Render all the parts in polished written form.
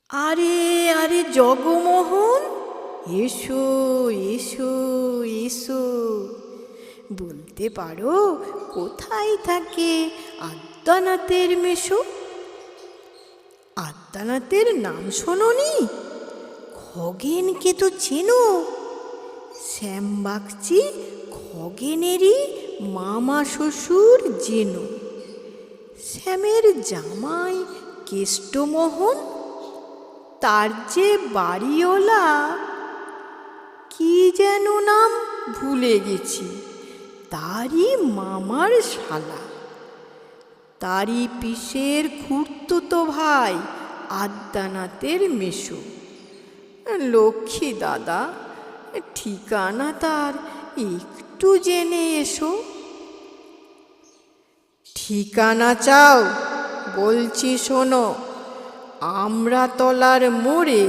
আরে আরে জগমোহন, এসো এসো এসো। বলতে পারো কোথায় থাকে আদ্যানাথের মেশো? আদ্যানাথের নাম শোনোনি? খগেনকে তো চেনো? শ্যামবাগচি খগেনেরই মামা শ্বশুর যেন। শ্যামের জামাই কেষ্টমোহন, তার যে বাড়িওলা, কি যেন নাম ভুলে গেছি, তারই মামার শালা। তারই পিসের খুড়তুতো ভাই আদ্যানাথের মেশো। লক্ষ্মী দাদা, ঠিকানা তার একটু জেনে এসো। ঠিকানা চাও? বলছি শোনো। আমড়াতলার মোড়ে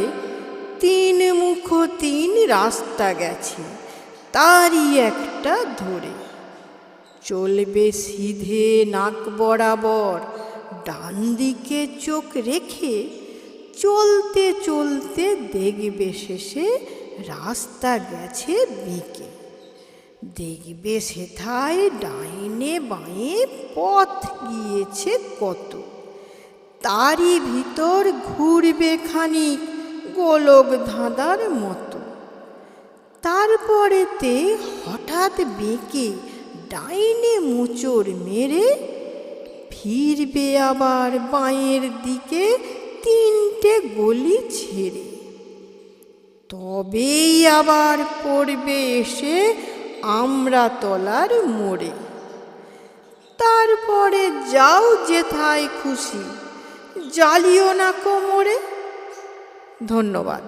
3 মুখ 3 রাস্তা গেছে, তারই একটা ধরে। চলবে সিধে নাক বরাবর, ডান দিকে চোখ রেখে চলতে চলতে দেখবে শেষে রাস্তা গেছে বেঁকে। দেখবে সেথায় ডাইনে বাঁয়ে পথ গিয়েছে কত, তারই ভিতর ঘুরবে খানিক গোলক ধাঁধার মতো। তারপরেতে হঠাৎ বেঁকে ডাইনে মোচড় মেরে ফিরবে আবার বাঁয়ের দিকে 3টে গলি ছেড়ে। তবেই আবার পড়বে এসে আমড়াতলার মোড়ে। তারপরে যাও যেথায় খুশি, জ্বালিও না কোমরে। ধন্যবাদ।